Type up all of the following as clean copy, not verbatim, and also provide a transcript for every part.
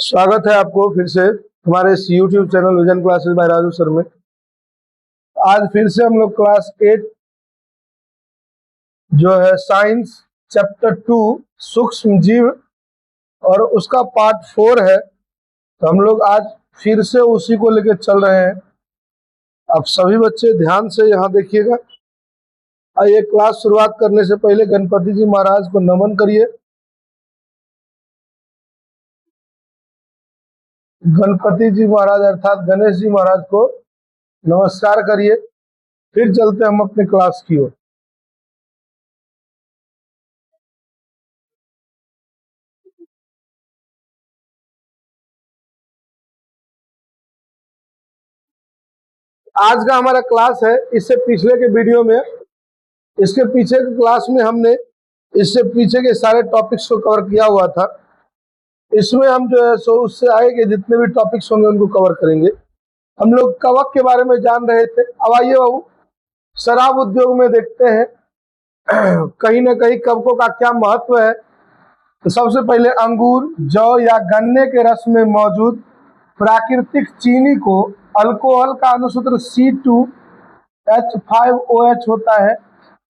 स्वागत है आपको फिर से हमारे इस YouTube channel vision classes bye Raju sir में। आज फिर से हम लोग क्लास 8 जो है साइंस चैप्टर 2 सूक्ष्म जीव और उसका पार्ट 4 है। तो हम लोग आज फिर से उसी को लेकर चल रहे हैं। आप सभी बच्चे ध्यान से यहाँ देखिएगा। आइए क्लास शुरुआत करने से पहले गणपति जी महाराज को नमन करिए। गणपति जी महाराज अर्थात गणेश जी महाराज को नमस्कार करिए। फिर चलते हम अपने क्लास की ओर। आज का हमारा क्लास है, इससे पिछले के वीडियो में, इसके पीछे के क्लास में हमने इससे पीछे के सारे टॉपिक्स को कवर किया हुआ था। इसमें हम जो है सो उससे आगे के जितने भी टॉपिक्स होंगे उनको कवर करेंगे। हम लोग कवक के बारे में जान रहे थे। अब आइए बाबू शराब उद्योग में देखते हैं कहीं ना कहीं कवकों का क्या महत्व है। तो सबसे पहले अंगूर, जौ या गन्ने के रस में मौजूद प्राकृतिक चीनी को अल्कोहल का अनुसूत्र C2H5OH होता है।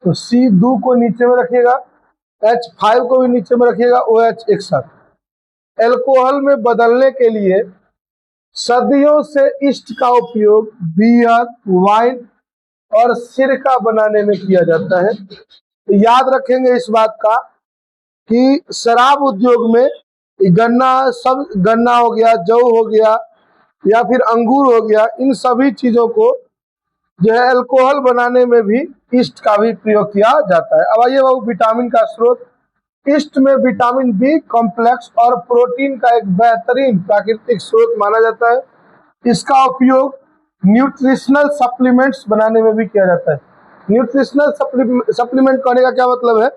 तो C2 को नीचे में रखिएगा, H5 को भी नीचे में रखिएगा, OH एक साथ। अल्कोहल में बदलने के लिए सदियों से ईस्ट का उपयोग बियर, वाइन और सिरका बनाने में किया जाता है। तो याद रखेंगे इस बात का कि शराब उद्योग में गन्ना हो गया, जौ हो गया या फिर अंगूर हो गया, इन सभी चीजों को जो है अल्कोहल बनाने में भी ईस्ट का भी प्रयोग किया जाता है। अब आइए बाबू विटामिन का स्रोत। ईस्ट में विटामिन बी कॉम्प्लेक्स और प्रोटीन का एक बेहतरीन प्राकृतिक स्रोत माना जाता है। इसका उपयोग न्यूट्रिशनल सप्लीमेंट्स बनाने में भी किया जाता है। न्यूट्रिशनल सप्लीमेंट कहने का क्या मतलब है,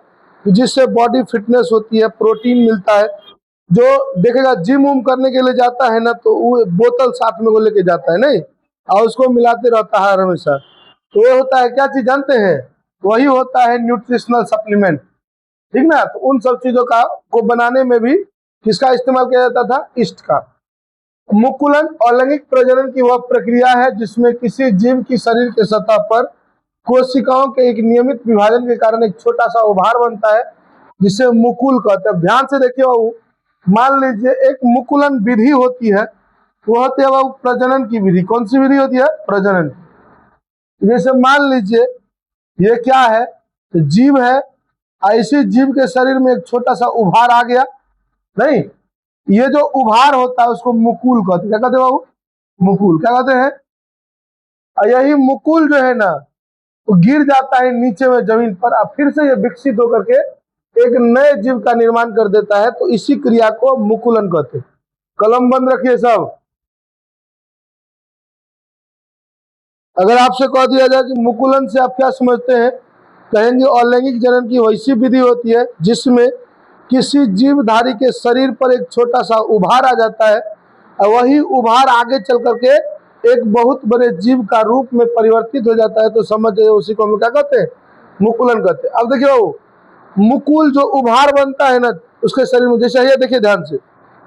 जिससे बॉडी फिटनेस होती है, प्रोटीन मिलता है। जो देखेगा जिम उम करने के लिए जाता है ना, तो वो बोतल साथ में वो लेके जाता है नहीं, और उसको मिलाते रहता है हमेशा। तो वो होता है क्या चीज जानते हैं, वही होता है न्यूट्रिशनल सप्लीमेंट, ठीक ना। तो उन सब चीजों को बनाने में भी किसका इस्तेमाल किया जाता था, ईस्ट का। मुकुलन और लैंगिक प्रजनन की वह प्रक्रिया है जिसमें किसी जीव की शरीर के सतह पर कोशिकाओं के एक नियमित विभाजन के कारण एक छोटा सा उभार बनता है, जिसे मुकुल कहते हैं। ध्यान से देखिए बाबू, मान लीजिए एक मुकुलन विधि होती है, वो होती है बाबू प्रजनन की विधि। कौन सी विधि होती है, प्रजनन। जैसे मान लीजिए ये क्या है, तो जीव है, ऐसे जीव के शरीर में एक छोटा सा उभार आ गया, नहीं, ये जो उभार होता है उसको मुकुल कहते हैं। क्या कहते हैं बाबू, मुकुल। क्या कहते हैं, और यही मुकुल जो है ना वो गिर जाता है नीचे में जमीन पर, अब फिर से ये विकसित होकर के एक नए जीव का निर्माण कर देता है। तो इसी क्रिया को मुकुलन कहते हैं। कलम बंद रखिए सब। अगर आपसे कह दिया जाए कि मुकुलन से आप क्या समझते हैं, कहेंगे अलैंगिक जनन की वैसी विधि होती है जिसमें किसी जीवधारी के शरीर पर एक छोटा सा उभार आ जाता है, और वही उभार आगे चल करके एक बहुत बड़े जीव का रूप में परिवर्तित हो जाता है। तो समझ जाइए उसी को हम क्या कहते हैं, मुकुलन कहते हैं। अब देखिए बाबू, मुकुल जो उभार बनता है ना उसके शरीर में, जैसे ये देखिए ध्यान से,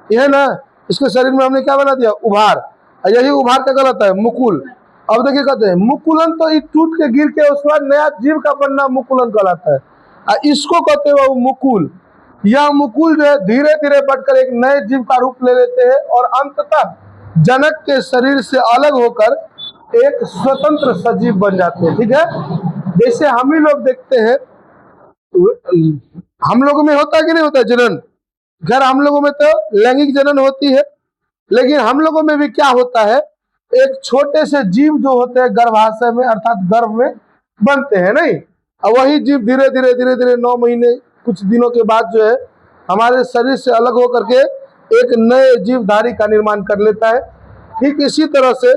यह ना इसके शरीर में हमने क्या बना दिया, उभार, और यही उभार क्या कहलाता है, मुकुल। अब देखिए कहते हैं मुकुलन तो ये टूट के गिर के उसके बाद नया जीव का बनना मुकुलन कहलाता है, और इसको कहते हैं वो मुकुल। यह मुकुल जो है धीरे धीरे बढ़कर एक नए जीव का रूप ले लेते हैं और अंततः जनक के शरीर से अलग होकर एक स्वतंत्र सजीव बन जाते हैं, ठीक है। जैसे हम ही लोग देखते हैं, हम लोगों में होता है कि नहीं होता है जनन, खैर हम लोगों में तो लैंगिक जनन होती है, लेकिन हम लोगों में भी क्या होता है, एक छोटे से जीव जो होते हैं गर्भाशय में अर्थात गर्भ में बनते हैं, नहीं, और वही जीव धीरे धीरे धीरे धीरे 9 महीने कुछ दिनों के बाद जो है हमारे शरीर से अलग होकर के एक नए जीवधारी का निर्माण कर लेता है। ठीक इसी तरह से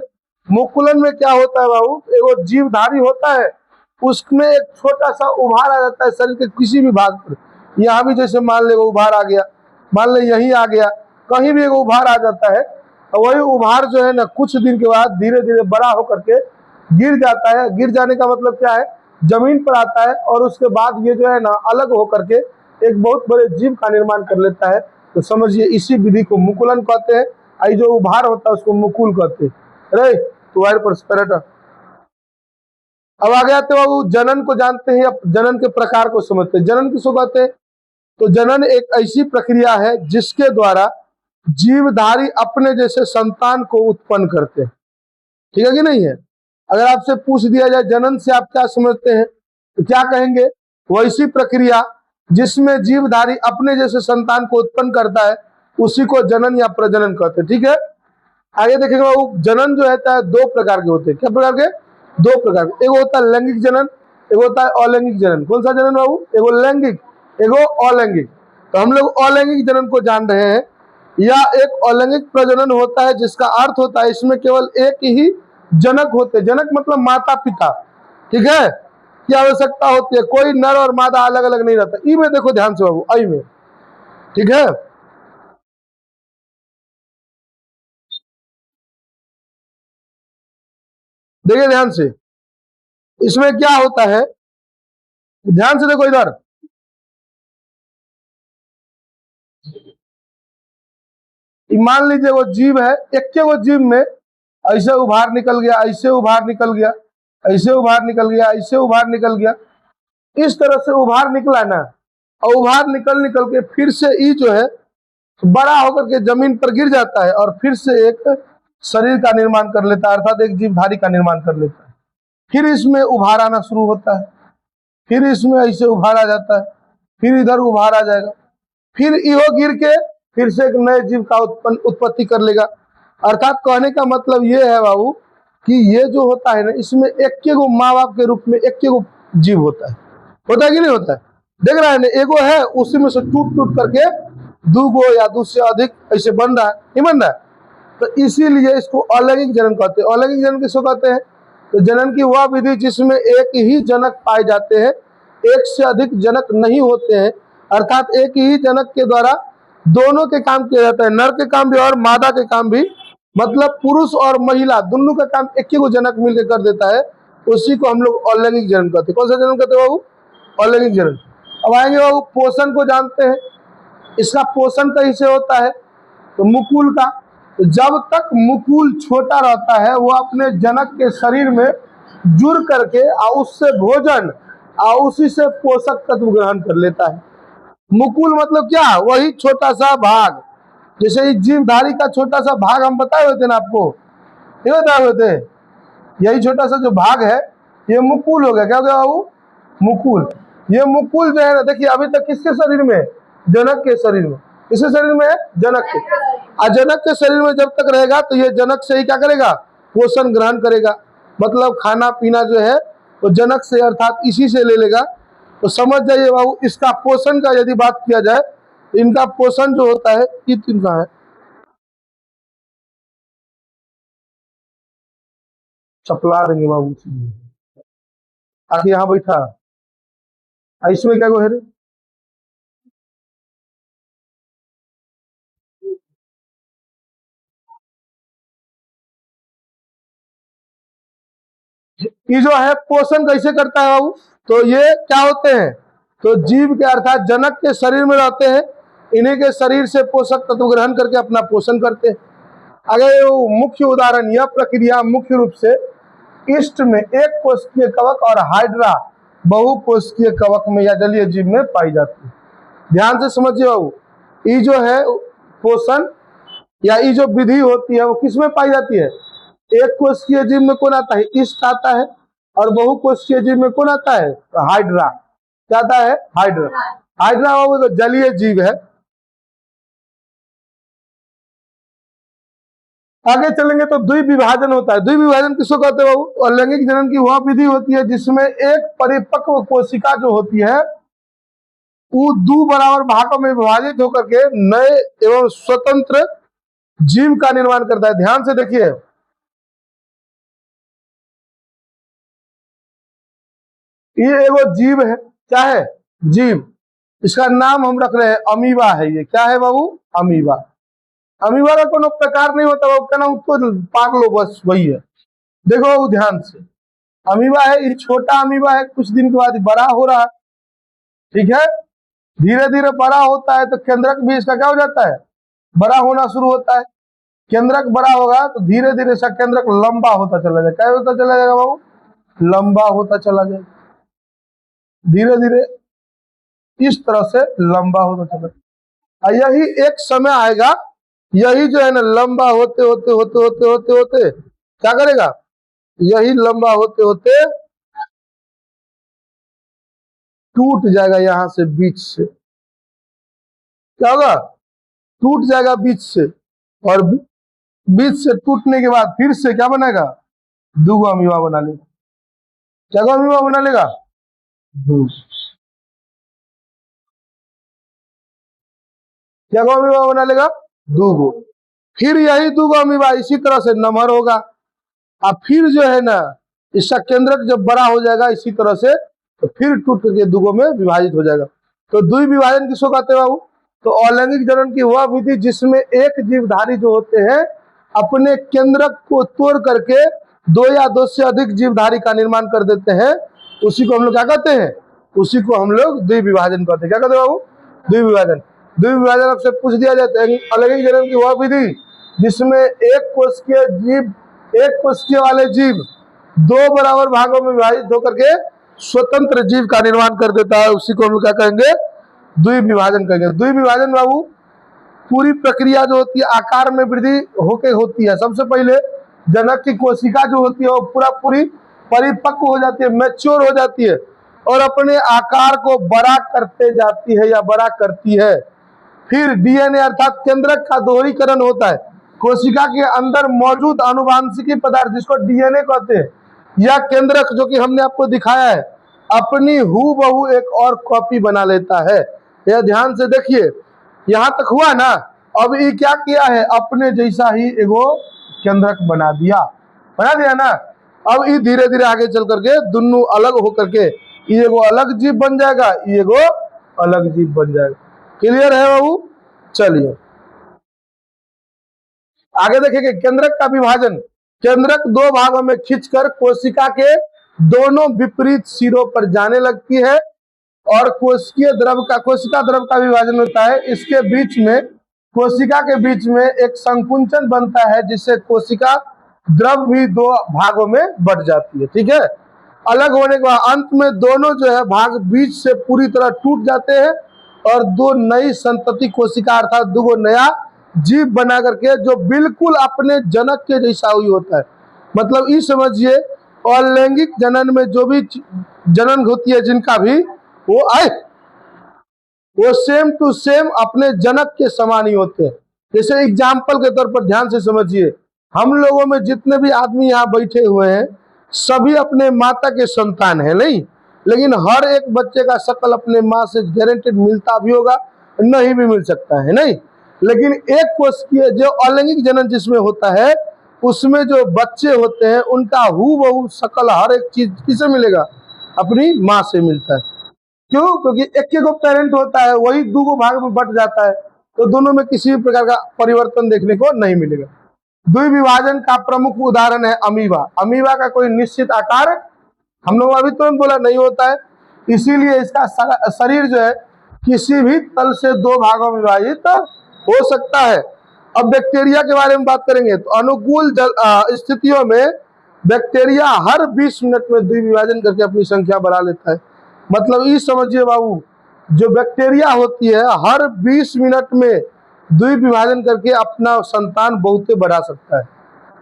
मुकुलन में क्या होता है बाबू, एक जीवधारी होता है, उसमें एक छोटा सा उभार आ जाता है शरीर के किसी भी भाग पर। यहाँ भी जैसे मान ले उभार आ गया, मान ले यहीं आ गया, कहीं भी एक उभार आ जाता है, और वही उभार जो है ना कुछ दिन के बाद धीरे धीरे बड़ा होकर के गिर जाता है। गिर जाने का मतलब क्या है, जमीन पर आता है, और उसके बाद ये जो है ना अलग होकर के एक बहुत बड़े जीव का निर्माण कर लेता है। तो समझिए इसी विधि को मुकुलन कहते हैं। आई जो उभार होता है उसको मुकुल कहते हैं। अरे तुम्हारे पर अब आगे आते बाबू, जनन को जानते हैं या जनन के प्रकार को समझते हैं। जनन किसको कहते हैं? तो जनन एक ऐसी प्रक्रिया है जिसके द्वारा जीवधारी अपने जैसे संतान को उत्पन्न करते हैं। ठीक है कि नहीं है? अगर आपसे पूछ दिया जाए जनन से आप क्या समझते हैं, तो क्या कहेंगे? वैसी प्रक्रिया जिसमें जीवधारी अपने जैसे संतान को उत्पन्न करता है, उसी को जनन या प्रजनन कहते हैं। ठीक है, आगे देखेंगे बाबू, जनन जो रहता है दो प्रकार के होते हैं। क्या प्रकार के? दो प्रकार के। एक होता है लैंगिक जनन, एक होता है अलैंगिक जनन। कौन सा जनन बाबू? एगो लैंगिक, एगो अलैंगिक। तो हम लोग अलैंगिक जनन को जान रहे हैं। या एक अलैंगिक प्रजनन होता है जिसका अर्थ होता है इसमें केवल एक ही जनक होते हैं। जनक मतलब माता पिता। ठीक है, की आवश्यकता होती है, कोई नर और मादा अलग अलग नहीं रहता। ई में देखो ध्यान से बाबू, आई में। ठीक है, देखिए ध्यान से, इसमें क्या होता है, ध्यान से देखो इधर। मान लीजिए वो जीव है, एक के वो जीव में ऐसे उभार निकल गया, ऐसे उभार निकल गया, ऐसे उभार निकल गया, ऐसे उभार निकल गया, इस तरह से उभार निकला ना, और उभार निकल निकल के फिर से ई जो है बड़ा होकर के जमीन पर गिर जाता है और फिर से एक शरीर का निर्माण कर लेता है, अर्थात एक जीवधारी का निर्माण कर लेता है। फिर इसमें उभार आना शुरू होता है, फिर इसमें ऐसे उभार आ जाता है, फिर इधर उभार आ जाएगा, फिर इहो गिर के फिर से एक नए जीव का उत्पत्ति कर लेगा। अर्थात कहने का मतलब ये है बाबू कि ये जो होता है ना, इसमें एक के गो माँ बाप के रूप में एक के गो जीव होता है कि नहीं होता है? देख रहा है ना, एगो है उसी में से टूट टूट करके दो गो या दो से अधिक ऐसे बन रहा है, नहीं बन रहा है? तो इसीलिए इसको अलैंगिक जनन कहते हैं। अलैंगिक जनन किसको कहते हैं? तो जनन की वह विधि जिसमें एक ही जनक पाए जाते हैं, एक से अधिक जनक नहीं होते हैं। अर्थात एक ही जनक के द्वारा दोनों के काम किया जाता है, नर के काम भी और मादा के काम भी, मतलब पुरुष और महिला दोनों का काम एक ही को जनक मिलकर कर देता है। उसी को हम लोग अलैंगिक जनन कहते हैं। कौन सा जनन कहते हैं बाबू? अलैंगिक जनन। अब आएंगे बाबू, पोषण को जानते हैं। इसका पोषण कहीं से होता है? तो मुकुल का। तो जब तक मुकुल छोटा रहता है वो अपने जनक के शरीर में जुड़ करके और उससे भोजन और उसी से पोषक तत्व ग्रहण कर लेता है। मुकुल मतलब क्या? वही छोटा सा भाग, जैसे इस जीवधारी का छोटा सा भाग हम बताए हुए थे ना आपको, नहीं बताए हुए थे? यही छोटा सा जो भाग है ये मुकुल हो गया। क्या हो गया बाबू? मुकुल। ये मुकुल जो है ना, देखिए अभी तक किसके शरीर में? जनक के शरीर में। किसके शरीर में? जनक के। जनक के शरीर में जब तक रहेगा तो ये जनक से ही क्या करेगा? पोषण ग्रहण करेगा। मतलब खाना पीना जो है वो जनक से अर्थात इसी से ले लेगा। तो समझ जाइए बाबू, इसका पोषण का यदि बात किया जाए, इनका पोषण जो होता है इनका है, चपला देंगे बाबू आके यहाँ बैठा। इसमें क्या गो है रे? ये जो है पोषण कैसे करता है बाबू? तो ये क्या होते हैं? तो जीव के अर्थात जनक के शरीर में रहते हैं, इन्हीं के शरीर से पोषक तत्व ग्रहण करके अपना पोषण करते हैं। अगर मुख्य उदाहरण, यह प्रक्रिया मुख्य रूप से ईस्ट में एक कोशिकीय कवक और हाइड्रा बहुकोशिकीय कवक में या जलीय जीव में पाई जाती है। ध्यान से समझिए बाबू, ये जो है पोषण या ये जो विधि होती है वो किसमें पाई जाती है? एक कोशिकीय जीव में कौन आता है? ईस्ट आता है। और बहुकोशिकीय जीव में कौन आता है? तो हाइड्रा। क्या आता है? हाइड्रा। हाइड्रा बाबू तो जलीय जीव है। आगे चलेंगे तो द्विविभाजन होता है। द्विविभाजन किसको कहते हैं बाबू? अलैंगिक जनन की वह विधि होती है जिसमें एक परिपक्व कोशिका जो होती है वो दो बराबर भागों में विभाजित होकर के नए एवं स्वतंत्र जीव का निर्माण करता है। ध्यान से देखिए, ये एगो जीव है। क्या है? जीव। इसका नाम हम रख रहे हैं अमीबा है। ये क्या है बाबू? अमीबा। अमीबा का कोई प्रकार नहीं होता बाबू, कहना उसको पाग लो बस वही है। देखो ध्यान से, अमीबा है, ये छोटा अमीबा है, कुछ दिन के बाद बड़ा हो रहा है। ठीक है, धीरे धीरे बड़ा होता है तो केंद्रक भी इसका क्या हो जाता है, बड़ा होना शुरू होता है। केंद्रक बड़ा होगा तो धीरे धीरे इसका केंद्रक लंबा होता चला जाएगा। क्या होता चला जाएगा बाबू, लंबा होता चला जाएगा, धीरे धीरे इस तरह से लंबा होता चला जाएगा। यही एक समय आएगा, यही जो है ना लंबा होते होते होते होते होते होते क्या करेगा, यही लंबा होते होते टूट जाएगा यहां से, बीच से क्या होगा, टूट जाएगा बीच से, और बीच से टूटने के बाद फिर से क्या बनेगा, दूगो अमीबा बना लेगा। क्या अमीबा बना लेगा, क्या अमीबा बना लेगा, दूगो। फिर यही दूगो अमीबा इसी तरह से नमहर होगा, अब फिर जो है ना इसका केंद्रक जब बड़ा हो जाएगा इसी तरह से, तो फिर टूट करके दूगो में विभाजित हो जाएगा। तो द्विविभाजन किसको कहते हैं बाबू, तो अलैंगिक जनन की वह विधि जिसमें एक जीवधारी जो होते हैं अपने केंद्रक को तोड़ करके दो या दो से अधिक जीवधारी का निर्माण कर देते हैं, उसी को हम लोग क्या कहते हैं, उसी को हम लोग द्विविभाजन कहते हैं। क्या कहते हैं बाबू, द्विविभाजन। द्विविभाजन आपसे पूछ दिया जाता है अलैंगिक जनन की वह विधि जिसमें एक कोशिकीय जीव, एक कोशिकीय वाले जीव दो बराबर भागों में विभाजित होकर के स्वतंत्र जीव का निर्माण कर देता है, उसी को हम लोग क्या कहेंगे, द्विविभाजन कहेंगे। द्विविभाजन बाबू पूरी प्रक्रिया जो होती है आकार में वृद्धि होके होती है। सबसे पहले जनक की कोशिका जो होती है वो पूरी परिपक्व हो जाती है, मैच्योर हो जाती है और अपने आकार को बड़ा करते जाती है या बड़ा करती है। फिर डीएनए अर्थात केंद्रक का दोहरीकरण होता है। कोशिका के अंदर मौजूद आनुवांशिकी पदार्थ जिसको डीएनए कहते हैं, यह केंद्रक जो कि हमने आपको दिखाया है अपनी हूबहू एक और कॉपी बना लेता है। यह ध्यान से देखिए, यहां तक हुआ ना, अब ये क्या किया है, अपने जैसा ही एगो केंद्रक बना दिया ना। अब ये धीरे धीरे आगे चल करके दोनों अलग होकर के ये एगो अलग जीव बन जाएगा, ये एगो अलग जीव बन जाएगा। क्लियर है बाबू, चलिए आगे देखेंगे। केंद्रक का विभाजन, केंद्रक दो भागों में खींचकर कोशिका के दोनों विपरीत सिरों पर जाने लगती है और कोशिका द्रव का विभाजन होता है। इसके बीच में, कोशिका के बीच में एक संकुंचन बनता है जिससे कोशिका द्रव भी दो भागों में बट जाती है। ठीक है, अलग होने के बाद अंत में दोनों जो है भाग बीच से पूरी तरह टूट जाते हैं और दो नई संतति कोशिका अर्थात दो नया जीव बना करके जो बिल्कुल अपने जनक के जैसा हुई होता है। मतलब ये समझिए अलैंगिक जनन में जो भी जनन होती है जिनका भी वो सेम टू सेम अपने जनक के समान ही होते हैं। जैसे एग्जाम्पल के तौर पर ध्यान से समझिए, हम लोगों में जितने भी आदमी यहाँ बैठे हुए हैं सभी अपने माता के संतान है नहीं, लेकिन हर एक बच्चे का शकल अपने माँ से गारंटेड मिलता भी होगा, नहीं भी मिल सकता है नहीं। लेकिन एक कोशिकीय जो अलैंगिक जनन जिसमें होता है उसमें जो बच्चे होते हैं उनका हूबहू शकल हर एक चीज किसे मिलेगा, अपनी माँ से मिलता है। क्यों, क्योंकि एक गो पेरेंट होता है, वही दो भाग में बट जाता है, तो दोनों में किसी भी प्रकार का परिवर्तन देखने को नहीं मिलेगा। द्विविभाजन का प्रमुख उदाहरण है अमीबा। अमीबा का कोई निश्चित आकार हम लोग अभी तुरंत बोला नहीं होता है, इसीलिए इसका शरीर जो है किसी भी तल से दो भागों में विभाजित हो सकता है। अब बैक्टीरिया के बारे में बात करेंगे तो अनुकूल स्थितियों में बैक्टीरिया हर 20 मिनट में द्विविभाजन करके अपनी संख्या बढ़ा लेता है। मतलब ये समझिए बाबू, जो बैक्टीरिया होती है हर 20 मिनट में द्विविभाजन करके अपना संतान बहुते बढ़ा सकता है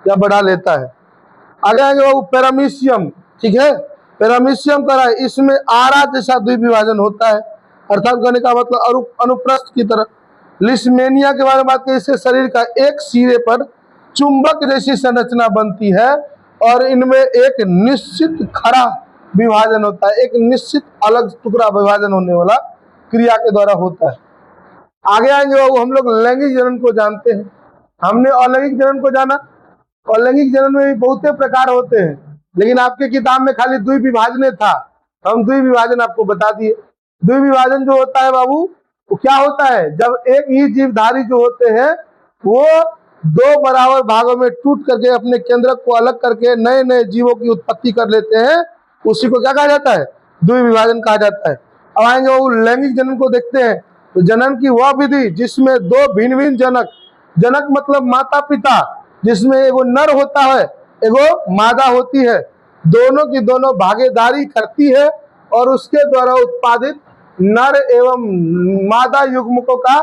या बढ़ा लेता है। आगे आगे बाबू पैरामीशियम, ठीक है, पैरामीशियम करा है, इसमें आरा जैसा द्विविभाजन होता है, अर्थात कहने का मतलब अनुप्रस्थ की तरह। लिस्मेनिया के बारे में बात करें, इसके शरीर का एक सिरे पर चुंबक जैसी संरचना बनती है और इनमें एक निश्चित खड़ा विभाजन होता है, एक निश्चित अलग टुकड़ा विभाजन होने वाला क्रिया के द्वारा होता है। आगे आएंगे बाबू, हम लोग लैंगिक जनन को जानते हैं। हमने अलैंगिक जनन को जाना, अलैंगिक जनन में भी बहुत प्रकार होते हैं, लेकिन आपके किताब में खाली द्विविभाजन था, हम द्विविभाजन आपको बता दिए। द्विविभाजन जो होता है बाबू वो क्या होता है, जब एक ही जीवधारी जो होते हैं वो दो बराबर भागों में टूट करके अपने केंद्रक को अलग करके नए नए जीवों की उत्पत्ति कर लेते हैं, उसी को क्या कहा जाता है, द्विविभाजन कहा जाता है। अब आएंगे वो लैंगिक जनन को देखते हैं। तो जनन की वह विधि जिसमें दो भिन्न भिन्न जनक, जनक मतलब माता पिता, जिसमें एगो नर होता है एगो मादा होती है, दोनों की दोनों भागीदारी करती है और उसके द्वारा उत्पादित नर एवं मादा युग्मकों का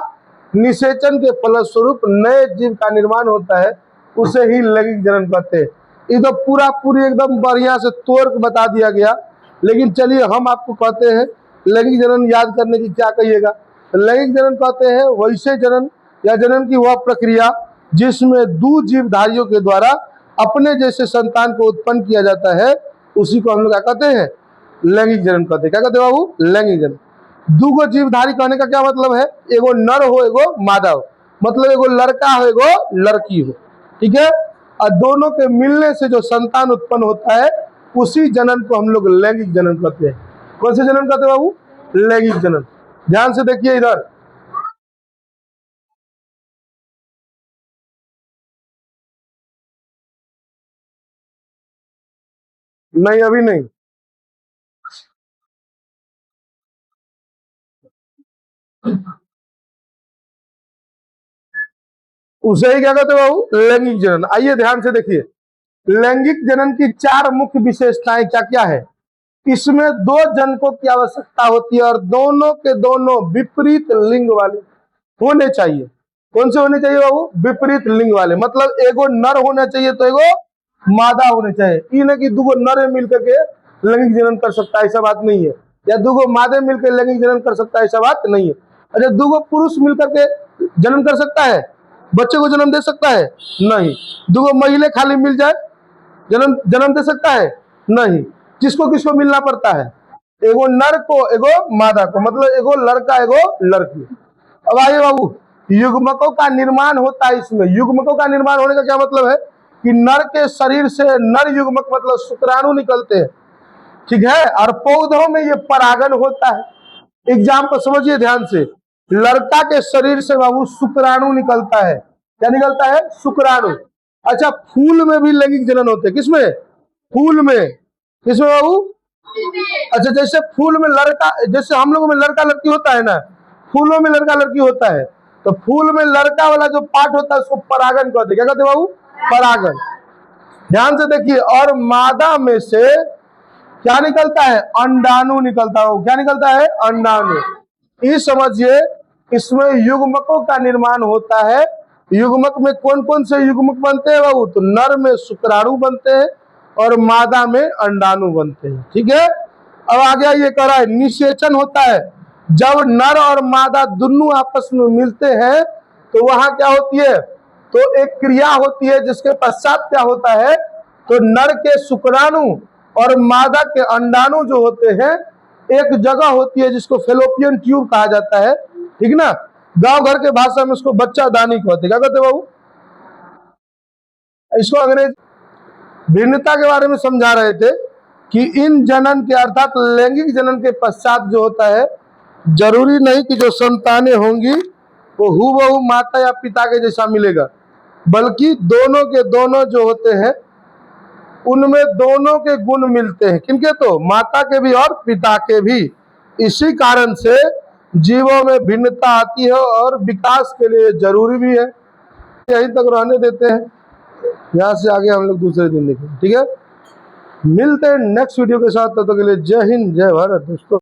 निषेचन के फलस्वरूप नए जीव का निर्माण होता है, उसे ही लैंगिक जनन कहते हैं। ये तो पूरी एकदम बढ़िया से तोड़ के बता दिया गया, लेकिन चलिए हम आपको कहते हैं लैंगिक जनन याद करने की क्या कहिएगा। लैंगिक जनन कहते हैं वैसे जनन या जनन की वह प्रक्रिया जिसमें दो जीवधारियों के द्वारा अपने जैसे संतान को उत्पन्न किया जाता है, उसी को हम लोग क्या कहते हैं, लैंगिक जनन कहते हैं। क्या कहते हैं बाबू, लैंगिक जनन। दूगो जीवधारी कहने का क्या मतलब है, एगो नर हो एगो मादा हो, मतलब एगो लड़का हो एगो लड़की हो, ठीक है। और दोनों के मिलने से जो संतान उत्पन्न होता है उसी जनन को हम लोग लैंगिक जनन कहते हैं। कौन से जनन कहते हैं बाबू, लैंगिक जनन। ध्यान से देखिए इधर, नहीं अभी नहीं, उसे ही क्या कहते हैं बाबू, लैंगिक जनन। आइए ध्यान से देखिए, लैंगिक जनन की चार मुख्य विशेषताएं क्या क्या है। इसमें दो जनकों की आवश्यकता होती है और दोनों के दोनों विपरीत लिंग वाले होने चाहिए। कौन से होने चाहिए बाबू, विपरीत लिंग वाले, मतलब एगो नर होना चाहिए तो एगो मादा होने चाहिए। ये नहीं कि दूगो नर मिलकर के लैंगिक जनन कर सकता है, ऐसा बात नहीं है, या दूगो मादे मिलकर लैंगिक जनन कर सकता है, ऐसा बात नहीं है। अच्छा, दूगो पुरुष मिलकर के जन्म कर सकता है, बच्चे को जन्म दे सकता है, नहीं। दूगो महिला खाली मिल जाए जन्म दे सकता है, नहीं। किसको किसको मिलना पड़ता है, एगो नर को एगो मादा को, मतलब एगो लड़का एगो लड़की। अब आइए बाबू, युग्मकों का निर्माण होता है। इसमें युग्मकों का निर्माण होने का क्या मतलब है कि नर के शरीर से नर युग्मक मतलब शुक्राणु निकलते हैं, ठीक है, और पौधों में ये परागन होता है। एग्जाम्पल समझिए ध्यान से, लड़का के शरीर से बाबू शुक्राणु निकलता है। क्या निकलता है, शुक्राणु। अच्छा, फूल में भी लैंगिक जनन होते हैं, किसमें, फूल में, किसमें बाबू, अच्छा जैसे फूल में लड़का, जैसे हम लोगों में लड़का लड़की होता है ना, फूलों में लड़का लड़की होता है, तो फूल में लड़का वाला जो पार्ट होता है उसको परागन कहते हैं। क्या कहते हैं बाबू, परागन। ध्यान से देखिए, और मादा में से क्या निकलता है, अंडाणु निकलता है। क्या निकलता है, अंडाणु। ये समझिए, इसमें युग्मकों का निर्माण होता है। युग्मक में कौन कौन से युग्मक बनते हैं बाबू, तो नर में शुक्राणु बनते हैं और मादा में अंडाणु बनते हैं, ठीक है। अब आगे ये कह रहा है निषेचन होता है। जब नर और मादा दोनों आपस में मिलते हैं तो वहां क्या होती है, तो एक क्रिया होती है जिसके पश्चात क्या होता है, तो नर के शुक्राणु और मादा के अंडाणु जो होते हैं एक जगह होती है जिसको फेलोपियन ट्यूब कहा जाता है, ठीक ना। गांव घर के भाषा में उसको बच्चा दानी कहते हैं। क्या कहते बाबू, इसको अंग्रेज भिन्नता के बारे में समझा रहे थे कि इन जनन के अर्थात लैंगिक जनन के पश्चात जो होता है, जरूरी नहीं कि जो संतानें होंगी वो हूबहू माता या पिता के जैसा मिलेगा, बल्कि दोनों के दोनों जो होते हैं उनमें दोनों के गुण मिलते हैं। किनके, तो माता के भी और पिता के भी। इसी कारण से जीवों में भिन्नता आती है और विकास के लिए जरूरी भी है। यहीं तक रहने देते हैं, यहाँ से आगे हम लोग दूसरे दिन देखेंगे, ठीक है। मिलते हैं नेक्स्ट वीडियो के साथ, तब तक के लिए जय हिंद जय भारत दोस्तों।